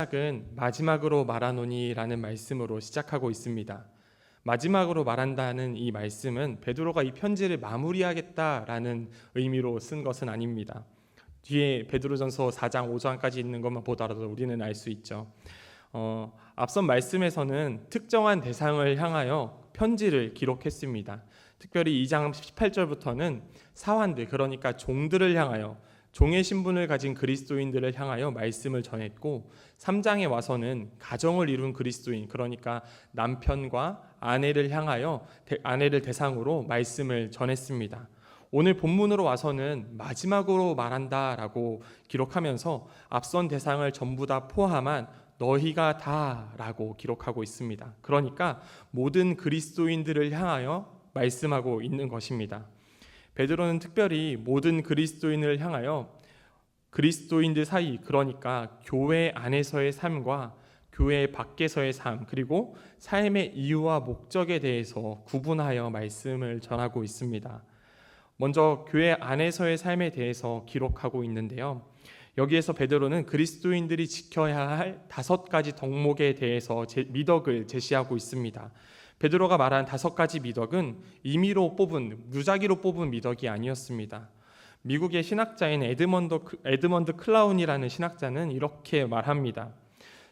시작은 마지막으로 말하노니라는 말씀으로 시작하고 있습니다. 마지막으로 말한다는 이 말씀은 베드로가 이 편지를 마무리하겠다라는 의미로 쓴 것은 아닙니다. 뒤에 베드로전서 4장 5장까지 있는 것만 보더라도 우리는 알 수 있죠. 앞선 말씀에서는 특정한 대상을 향하여 편지를 기록했습니다. 특별히 2장 18절부터는 사환들, 그러니까 종들을 향하여, 종의 신분을 가진 그리스도인들을 향하여 말씀을 전했고, 3장에 와서는 가정을 이룬 그리스도인, 그러니까 남편과 아내를 향하여 아내를 대상으로 말씀을 전했습니다. 오늘 본문으로 와서는 마지막으로 말한다라고 기록하면서 앞선 대상을 전부 다 포함한 너희가 다라고 기록하고 있습니다. 그러니까 모든 그리스도인들을 향하여 말씀하고 있는 것입니다. 베드로는 특별히 모든 그리스도인을 향하여 그리스도인들 사이, 그러니까 교회 안에서의 삶과 교회 밖에서의 삶, 그리고 삶의 이유와 목적에 대해서 구분하여 말씀을 전하고 있습니다. 먼저 교회 안에서의 삶에 대해서 기록하고 있는데요. 여기에서 베드로는 그리스도인들이 지켜야 할 5가지 덕목에 대해서 미덕을 제시하고 있습니다. 베드로가 말한 5가지 미덕은 임의로 뽑은, 무작위로 뽑은 미덕이 아니었습니다. 미국의 신학자인 에드먼드 클라운이라는 신학자는 이렇게 말합니다.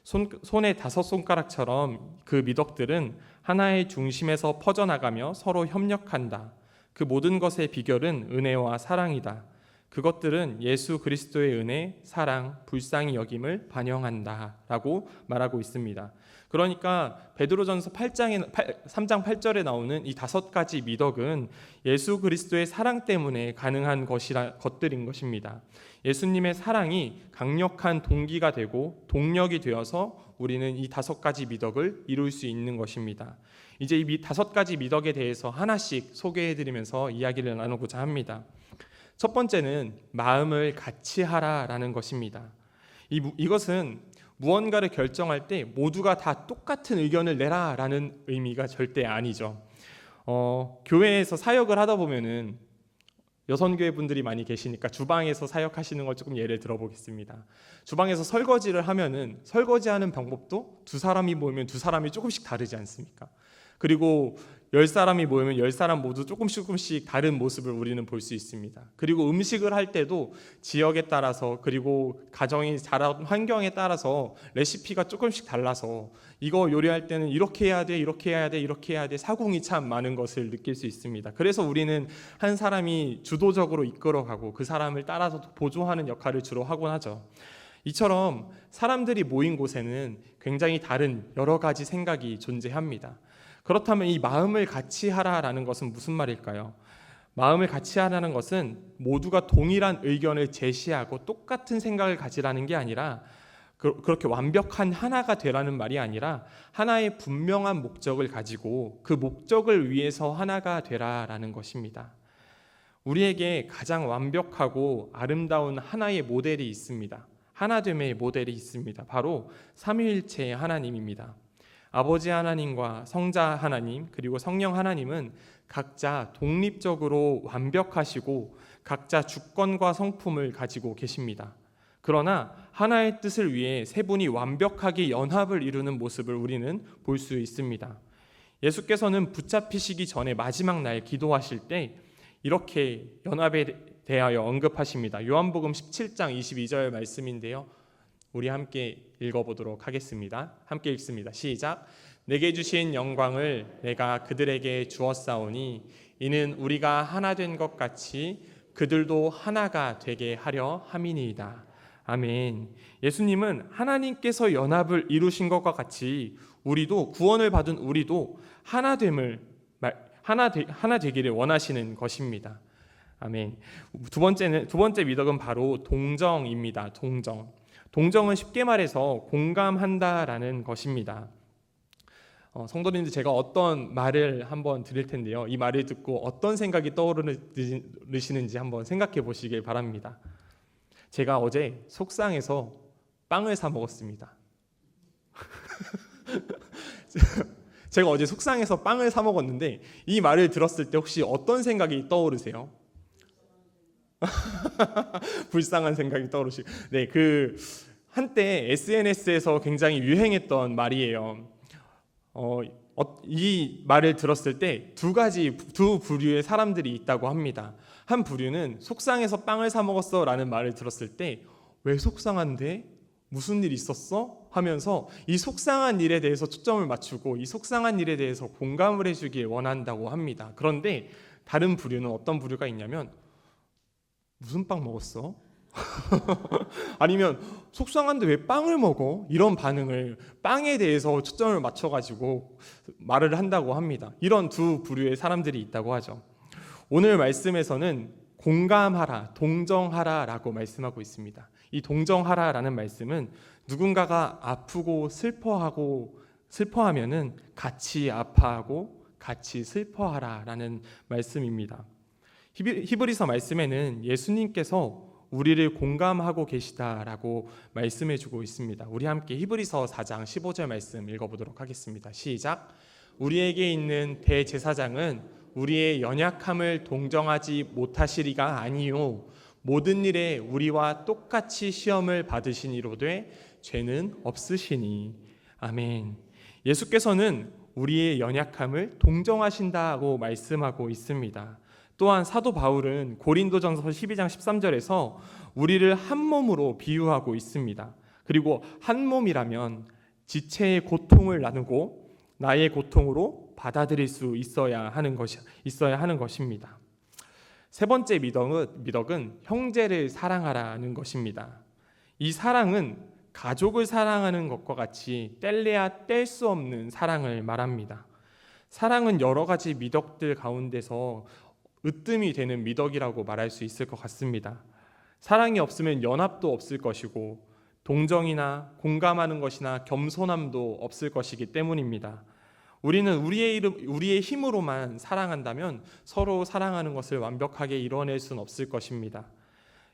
손의 5손가락처럼 그 미덕들은 하나의 중심에서 퍼져나가며 서로 협력한다. 그 모든 것의 비결은 은혜와 사랑이다. 그것들은 예수 그리스도의 은혜, 사랑, 불쌍히 여김을 반영한다 라고 말하고 있습니다. 그러니까 베드로전서 3장 8절에 나오는 이 5가지 미덕은 예수 그리스도의 사랑 때문에 가능한 것들인 것입니다. 예수님의 사랑이 강력한 동기가 되고 동력이 되어서 우리는 이 5가지 미덕을 이룰 수 있는 것입니다. 이제 이 5가지 미덕에 대해서 하나씩 소개해드리면서 이야기를 나누고자 합니다. 첫 번째는 마음을 같이 하라라는 것입니다. 이것은 무언가를 결정할 때 모두가 다 똑같은 의견을 내라라는 의미가 절대 아니죠. 교회에서 사역을 하다 보면은 여성교회 분들이 많이 계시니까 주방에서 사역하시는 걸 조금 예를 들어보겠습니다. 주방에서 설거지를 하면은 설거지하는 방법도 2사람이 모이면 2사람이 조금씩 다르지 않습니까? 그리고 10사람이 모이면 10사람 모두 조금씩 다른 모습을 우리는 볼 수 있습니다. 그리고 음식을 할 때도 지역에 따라서, 그리고 가정이 자란 환경에 따라서 레시피가 조금씩 달라서 이거 요리할 때는 이렇게 해야 돼, 이렇게 해야 돼, 이렇게 해야 돼, 사공이 참 많은 것을 느낄 수 있습니다. 그래서 우리는 한 사람이 주도적으로 이끌어가고 그 사람을 따라서 보조하는 역할을 주로 하곤 하죠. 이처럼 사람들이 모인 곳에는 굉장히 다른 여러 가지 생각이 존재합니다. 그렇다면 이 마음을 같이 하라라는 것은 무슨 말일까요? 마음을 같이 하라는 것은 모두가 동일한 의견을 제시하고 똑같은 생각을 가지라는 게 아니라, 그렇게 완벽한 하나가 되라는 말이 아니라 하나의 분명한 목적을 가지고 그 목적을 위해서 하나가 되라라는 것입니다. 우리에게 가장 완벽하고 아름다운 하나의 모델이 있습니다. 하나됨의 모델이 있습니다. 바로 삼위일체의 하나님입니다. 아버지 하나님과 성자 하나님, 그리고 성령 하나님은 각자 독립적으로 완벽하시고 각자 주권과 성품을 가지고 계십니다. 그러나 하나의 뜻을 위해 세 분이 완벽하게 연합을 이루는 모습을 우리는 볼 수 있습니다. 예수께서는 붙잡히시기 전에 마지막 날 기도하실 때 이렇게 연합에 대하여 언급하십니다. 요한복음 17장 22절 말씀인데요. 우리 함께 읽어보도록 하겠습니다. 함께 읽습니다. 시작. 내게 주신 영광을 내가 그들에게 주었사오니 이는 우리가 하나 된 것 같이 그들도 하나가 되게 하려 함이니이다. 아멘. 예수님은 하나님께서 연합을 이루신 것과 같이 우리도, 구원을 받은 우리도 하나 되기를 원하시는 것입니다. 아멘. 두 번째 미덕은 바로 동정입니다. 동정은 쉽게 말해서 공감한다라는 것입니다. 성도님들, 제가 어떤 말을 한번 드릴 텐데요. 이 말을 듣고 어떤 생각이 떠오르시는지 한번 생각해 보시길 바랍니다. 제가 어제 속상해서 빵을 사 먹었습니다. 제가 어제 속상해서 빵을 사 먹었는데 이 말을 들었을 때 혹시 어떤 생각이 떠오르세요? 불쌍한 생각이 떠오르시고, 한때 SNS에서 굉장히 유행했던 말이에요. 이 말을 들었을 때 두 부류의 사람들이 있다고 합니다. 한 부류는 속상해서 빵을 사 먹었어 라는 말을 들었을 때 왜 속상한데? 무슨 일 있었어? 하면서 이 속상한 일에 대해서 초점을 맞추고 이 속상한 일에 대해서 공감을 해주길 원한다고 합니다. 그런데 다른 부류는 어떤 부류가 있냐면 무슨 빵 먹었어? 아니면 속상한데 왜 빵을 먹어? 이런 반응을 빵에 대해서 초점을 맞춰가지고 말을 한다고 합니다. 이런 두 부류의 사람들이 있다고 하죠. 오늘 말씀에서는 공감하라, 동정하라 라고 말씀하고 있습니다. 이 동정하라 라는 말씀은 누군가가 아프고 슬퍼하면은 같이 아파하고 같이 슬퍼하라 라는 말씀입니다. 히브리서 말씀에는 예수님께서 우리를 공감하고 계시다라고 말씀해주고 있습니다. 우리 함께 히브리서 4장 15절 말씀 읽어보도록 하겠습니다. 시작. 우리에게 있는 대제사장은 우리의 연약함을 동정하지 못하시리가 아니요 모든 일에 우리와 똑같이 시험을 받으시니로되 죄는 없으시니. 아멘. 예수께서는 우리의 연약함을 동정하신다고 말씀하고 있습니다. 또한 사도 바울은 고린도전서 12장 13절에서 우리를 한 몸으로 비유하고 있습니다. 그리고 한 몸이라면 지체의 고통을 나누고 나의 고통으로 받아들일 수 있어야 하는 것입니다. 세 번째 미덕은 형제를 사랑하라는 것입니다. 이 사랑은 가족을 사랑하는 것과 같이 뗄래야 뗄 수 없는 사랑을 말합니다. 사랑은 여러 가지 미덕들 가운데서 으뜸이 되는 미덕이라고 말할 수 있을 것 같습니다. 사랑이 없으면 연합도 없을 것이고 동정이나 공감하는 것이나 겸손함도 없을 것이기 때문입니다. 우리는 우리의 힘으로만 사랑한다면 서로 사랑하는 것을 완벽하게 이뤄낼 수는 없을 것입니다.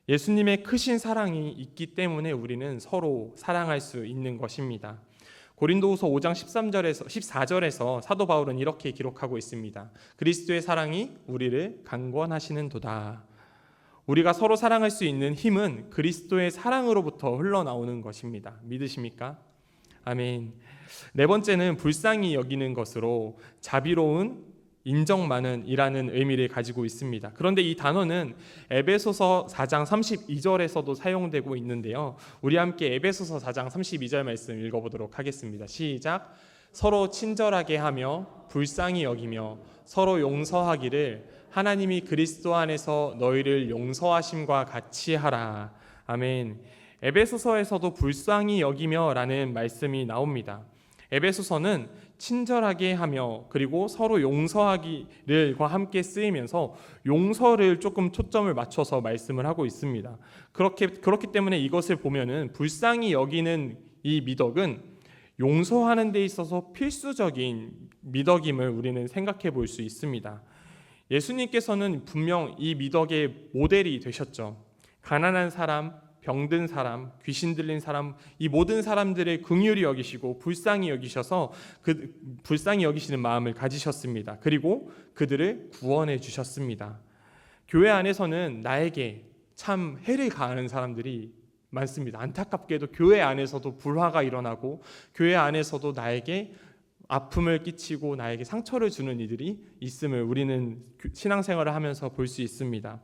예수님의 크신 사랑이 있기 때문에 우리는 서로 사랑할 수 있는 것입니다. 고린도후서 5장 14절에서 사도 바울은 이렇게 기록하고 있습니다. 그리스도의 사랑이 우리를 강권하시는도다. 우리가 서로 사랑할 수 있는 힘은 그리스도의 사랑으로부터 흘러나오는 것입니다. 믿으십니까? 아멘. 네 번째는 불쌍히 여기는 것으로 자비로운, 인정 많은 이라는 의미를 가지고 있습니다. 그런데 이 단어는 에베소서 4장 32절에서도 사용되고 있는데요. 우리 함께 에베소서 4장 32절 말씀 읽어보도록 하겠습니다. 시작. 서로 친절하게 하며 불쌍히 여기며 서로 용서하기를 하나님이 그리스도 안에서 너희를 용서하심과 같이 하라. 아멘. 에베소서에서도 불쌍히 여기며 라는 말씀이 나옵니다. 에베소서는 친절하게 하며 그리고 서로 용서하기를과 함께 쓰이면서 용서를 조금 초점을 맞춰서 말씀을 하고 있습니다. 그렇기 때문에 이것을 보면은 불쌍히 여기는 이 미덕은 용서하는 데 있어서 필수적인 미덕임을 우리는 생각해 볼 수 있습니다. 예수님께서는 분명 이 미덕의 모델이 되셨죠. 가난한 사람, 병든 사람, 귀신 들린 사람, 이 모든 사람들의 긍휼히 여기시고 불쌍히 여기셔서 그 불쌍히 여기시는 마음을 가지셨습니다. 그리고 그들을 구원해 주셨습니다. 교회 안에서는 나에게 참 해를 가하는 사람들이 많습니다. 안타깝게도 교회 안에서도 불화가 일어나고 교회 안에서도 나에게 아픔을 끼치고 나에게 상처를 주는 이들이 있음을 우리는 신앙생활을 하면서 볼 수 있습니다.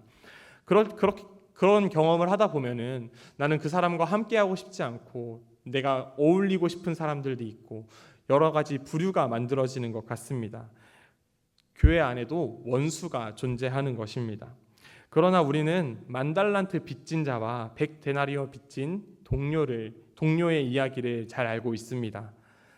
그런 경험을 하다 보면은 나는 그 사람과 함께하고 싶지 않고 내가 어울리고 싶은 사람들도 있고 여러 가지 부류가 만들어지는 것 같습니다. 교회 안에도 원수가 존재하는 것입니다. 그러나 우리는 10,000달란트 빚진 자와 100데나리오 빚진 동료의 이야기를 잘 알고 있습니다.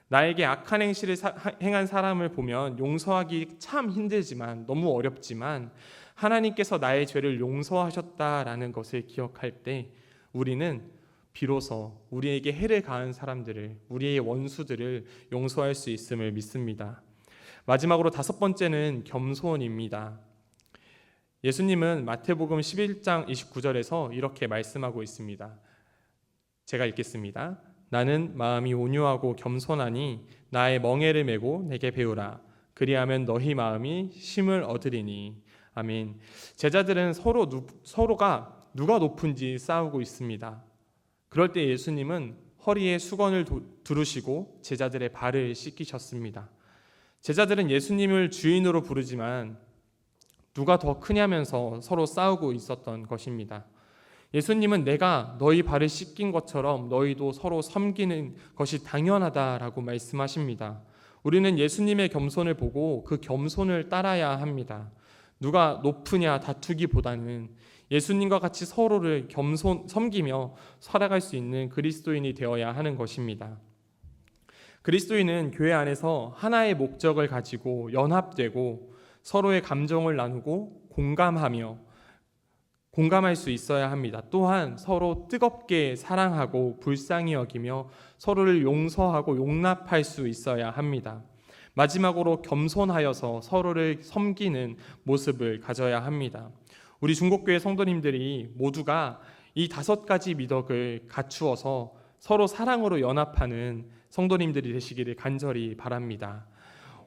나에게 악한 행실을 행한 사람을 보면 용서하기 참 힘들지만 너무 어렵지만 하나님께서 나의 죄를 용서하셨다라는 것을 기억할 때 우리는 비로소 우리에게 해를 가한 사람들을, 우리의 원수들을 용서할 수 있음을 믿습니다. 마지막으로 5번째는 겸손입니다. 예수님은 마태복음 11장 29절에서 이렇게 말씀하고 있습니다. 제가 읽겠습니다. 나는 마음이 온유하고 겸손하니 나의 멍에를 메고 내게 배우라. 그리하면 너희 마음이 쉼을 얻으리니. 아멘. 제자들은 서로가 누가 높은지 싸우고 있습니다. 그럴 때 예수님은 허리에 수건을 두르시고 제자들의 발을 씻기셨습니다. 제자들은 예수님을 주인으로 부르지만 누가 더 크냐면서 서로 싸우고 있었던 것입니다. 예수님은 내가 너희 발을 씻긴 것처럼 너희도 서로 섬기는 것이 당연하다라고 말씀하십니다. 우리는 예수님의 겸손을 보고 그 겸손을 따라야 합니다. 누가 높으냐 다투기보다는 예수님과 같이 서로를 섬기며 살아갈 수 있는 그리스도인이 되어야 하는 것입니다. 그리스도인은 교회 안에서 하나의 목적을 가지고 연합되고 서로의 감정을 나누고 공감할 수 있어야 합니다. 또한 서로 뜨겁게 사랑하고 불쌍히 여기며 서로를 용서하고 용납할 수 있어야 합니다. 마지막으로 겸손하여서 서로를 섬기는 모습을 가져야 합니다. 우리 중국교회 성도님들이 모두가 이 5가지 미덕을 갖추어서 서로 사랑으로 연합하는 성도님들이 되시기를 간절히 바랍니다.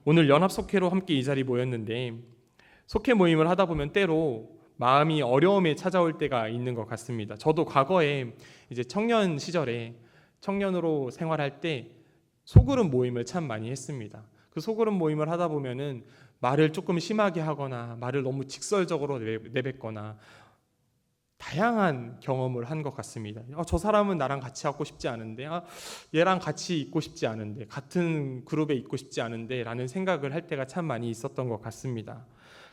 오늘 연합속회로 함께 이 자리에 모였는데 속회 모임을 하다 보면 때로 마음이 어려움에 찾아올 때가 있는 것 같습니다. 저도 과거에 이제 청년 시절에 청년으로 생활할 때 소그룹 모임을 참 많이 했습니다. 그 소그룹 모임을 하다 보면은 말을 조금 심하게 하거나 말을 너무 직설적으로 내뱉거나 다양한 경험을 한 것 같습니다. 저 사람은 나랑 같이 하고 싶지 않은데, 얘랑 같이 있고 싶지 않은데, 같은 그룹에 있고 싶지 않은데 라는 생각을 할 때가 참 많이 있었던 것 같습니다.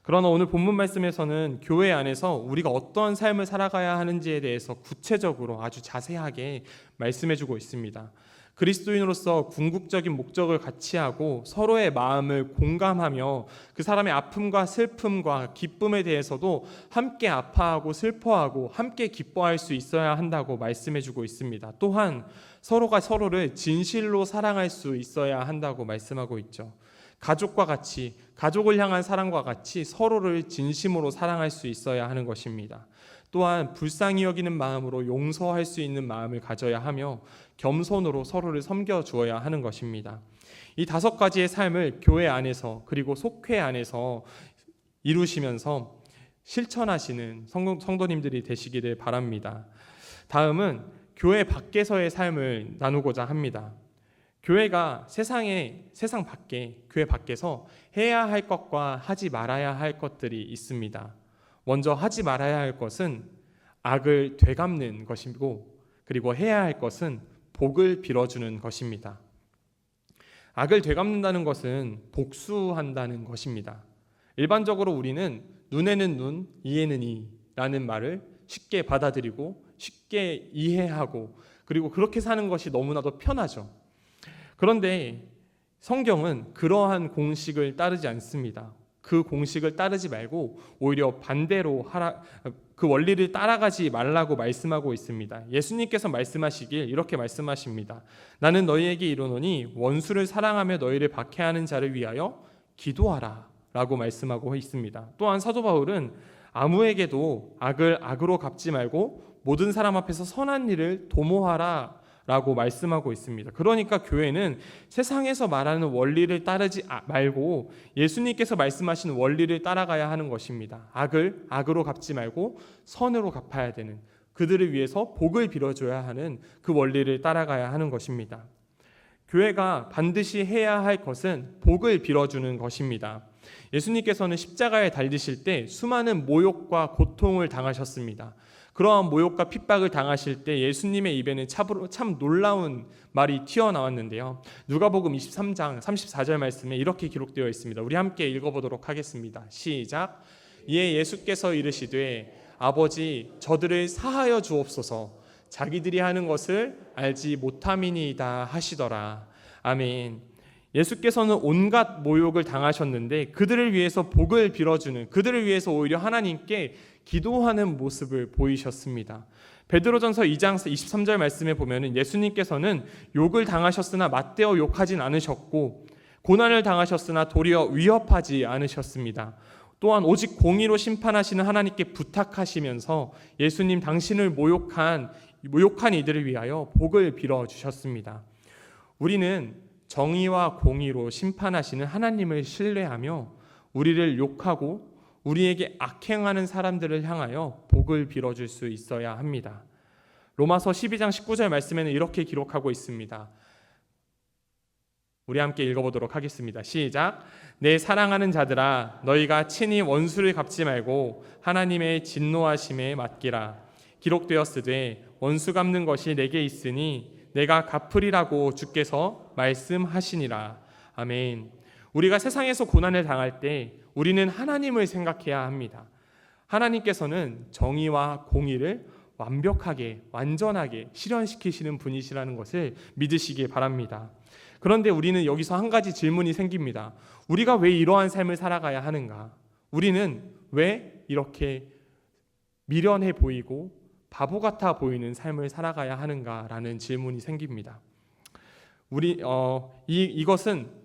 그러나 오늘 본문 말씀에서는 교회 안에서 우리가 어떤 삶을 살아가야 하는지에 대해서 구체적으로 아주 자세하게 말씀해주고 있습니다. 그리스도인으로서 궁극적인 목적을 같이 하고 서로의 마음을 공감하며 그 사람의 아픔과 슬픔과 기쁨에 대해서도 함께 아파하고 슬퍼하고 함께 기뻐할 수 있어야 한다고 말씀해주고 있습니다. 또한 서로가 서로를 진실로 사랑할 수 있어야 한다고 말씀하고 있죠. 가족과 같이, 가족을 향한 사랑과 같이 서로를 진심으로 사랑할 수 있어야 하는 것입니다. 또한 불쌍히 여기는 마음으로 용서할 수 있는 마음을 가져야 하며 겸손으로 서로를 섬겨주어야 하는 것입니다. 이 5가지의 삶을 교회 안에서 그리고 속회 안에서 이루시면서 실천하시는 성도님들이 되시기를 바랍니다. 다음은 교회 밖에서의 삶을 나누고자 합니다. 교회가 세상 밖에, 교회 밖에서 해야 할 것과 하지 말아야 할 것들이 있습니다. 먼저 하지 말아야 할 것은 악을 되갚는 것이고, 그리고 해야 할 것은 복을 빌어주는 것입니다. 악을 되갚는다는 것은 복수한다는 것입니다. 일반적으로 우리는 눈에는 눈, 이에는 이라는 말을 쉽게 받아들이고 쉽게 이해하고 그리고 그렇게 사는 것이 너무나도 편하죠. 그런데 성경은 그러한 공식을 따르지 않습니다. 그 공식을 따르지 말고 오히려 반대로 그 원리를 따라가지 말라고 말씀하고 있습니다. 예수님께서 말씀하시길 이렇게 말씀하십니다. 나는 너희에게 이르노니 원수를 사랑하며 너희를 박해하는 자를 위하여 기도하라 라고 말씀하고 있습니다. 또한 사도 바울은 아무에게도 악을 악으로 갚지 말고 모든 사람 앞에서 선한 일을 도모하라 라고 말씀하고 있습니다. 그러니까 교회는 세상에서 말하는 원리를 따르지 말고 예수님께서 말씀하신 원리를 따라가야 하는 것입니다. 악을 악으로 갚지 말고 선으로 갚아야 되는, 그들을 위해서 복을 빌어줘야 하는 그 원리를 따라가야 하는 것입니다. 교회가 반드시 해야 할 것은 복을 빌어주는 것입니다. 예수님께서는 십자가에 달리실 때 수많은 모욕과 고통을 당하셨습니다. 그러한 모욕과 핍박을 당하실 때 예수님의 입에는 참 놀라운 말이 튀어나왔는데요. 누가복음 23장 34절 말씀에 이렇게 기록되어 있습니다. 우리 함께 읽어보도록 하겠습니다. 시작. 이에 예수께서 이르시되 아버지 저들을 사하여 주옵소서 자기들이 하는 것을 알지 못함이니이다 하시더라. 아멘. 예수께서는 온갖 모욕을 당하셨는데 그들을 위해서 복을 빌어주는, 그들을 위해서 오히려 하나님께 기도하는 모습을 보이셨습니다. 베드로전서 2장 23절 말씀에 보면 예수님께서는 욕을 당하셨으나 맞대어 욕하진 않으셨고 고난을 당하셨으나 도리어 위협하지 않으셨습니다. 또한 오직 공의로 심판하시는 하나님께 부탁하시면서 예수님 당신을 모욕한 이들을 위하여 복을 빌어주셨습니다. 우리는 정의와 공의로 심판하시는 하나님을 신뢰하며 우리를 욕하고 우리에게 악행하는 사람들을 향하여 복을 빌어줄 수 있어야 합니다. 로마서 12장 19절 말씀에는 이렇게 기록하고 있습니다. 우리 함께 읽어보도록 하겠습니다. 시작. 내 사랑하는 자들아, 너희가 친히 원수를 갚지 말고 하나님의 진노하심에 맡기라. 기록되었으되 원수 갚는 것이 내게 있으니 내가 갚으리라고 주께서 말씀하시니라. 아멘. 우리가 세상에서 고난을 당할 때 우리는 하나님을 생각해야 합니다. 하나님께서는 정의와 공의를 완벽하게, 완전하게 실현시키시는 분이시라는 것을 믿으시기 바랍니다. 그런데 우리는 여기서 한 가지 질문이 생깁니다. 우리가 왜 이러한 삶을 살아가야 하는가? 우리는 왜 이렇게 미련해 보이고 바보 같아 보이는 삶을 살아가야 하는가라는 질문이 생깁니다. 이것은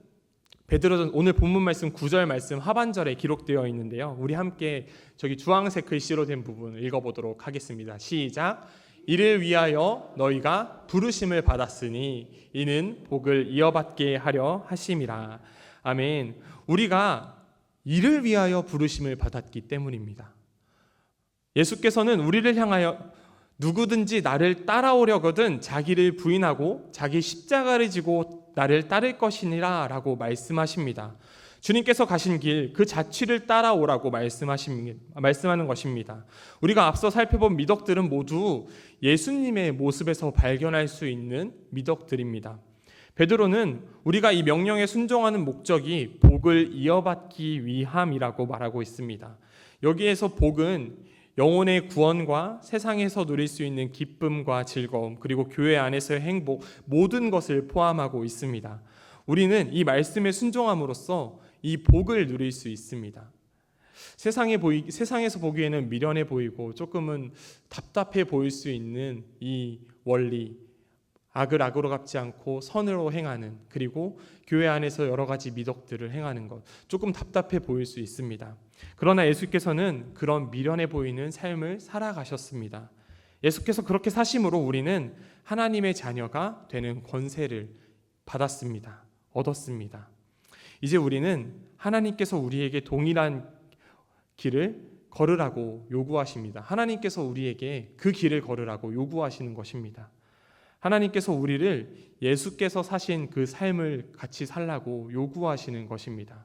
베드로전 오늘 본문 말씀 9절 말씀 하반절에 기록되어 있는데요. 우리 함께 저기 주황색 글씨로 된 부분을 읽어보도록 하겠습니다. 시작. 이를 위하여 너희가 부르심을 받았으니 이는 복을 이어받게 하려 하심이라. 아멘. 우리가 이를 위하여 부르심을 받았기 때문입니다. 예수께서는 우리를 향하여 누구든지 나를 따라오려거든 자기를 부인하고 자기 십자가를 지고 나를 따를 것이니라 라고 말씀하십니다. 주님께서 가신 길 그 자취를 따라오라고 말씀하는 것입니다. 우리가 앞서 살펴본 미덕들은 모두 예수님의 모습에서 발견할 수 있는 미덕들입니다. 베드로는 우리가 이 명령에 순종하는 목적이 복을 이어받기 위함이라고 말하고 있습니다. 여기에서 복은 영혼의 구원과 세상에서 누릴 수 있는 기쁨과 즐거움, 그리고 교회 안에서의 행복, 모든 것을 포함하고 있습니다. 우리는 이 말씀에 순종함으로써 이 복을 누릴 수 있습니다. 세상에서 보기에는 미련해 보이고 조금은 답답해 보일 수 있는 이 원리, 악을 악으로 갚지 않고 선으로 행하는, 그리고 교회 안에서 여러 가지 미덕들을 행하는 것, 조금 답답해 보일 수 있습니다. 그러나 예수께서는 그런 미련해 보이는 삶을 살아가셨습니다. 예수께서 그렇게 사심으로 우리는 하나님의 자녀가 되는 권세를 받았습니다. 얻었습니다. 이제 우리는 하나님께서 우리에게 동일한 길을 걸으라고 요구하십니다. 하나님께서 우리에게 그 길을 걸으라고 요구하시는 것입니다. 하나님께서 우리를 예수께서 사신 그 삶을 같이 살라고 요구하시는 것입니다.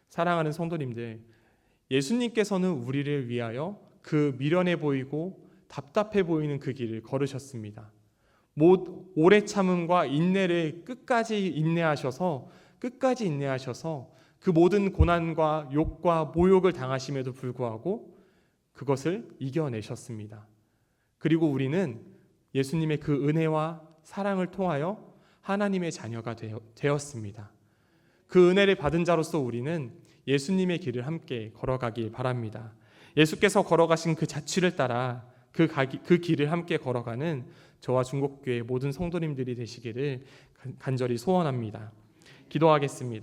사랑하는 성도님들, 예수님께서는 우리를 위하여 그 미련해 보이고 답답해 보이는 그 길을 걸으셨습니다. 오래 참음과 인내를 끝까지 인내하셔서 그 모든 고난과 욕과 모욕을 당하심에도 불구하고 그것을 이겨내셨습니다. 그리고 우리는 예수님의 그 은혜와 사랑을 통하여 하나님의 자녀가 되었습니다. 그 은혜를 받은 자로서 우리는 예수님의 길을 함께 걸어가길 바랍니다. 예수께서 걸어가신 그 자취를 따라 그 길을 함께 걸어가는 저와 중국교회 모든 성도님들이 되시기를 간절히 소원합니다. 기도하겠습니다.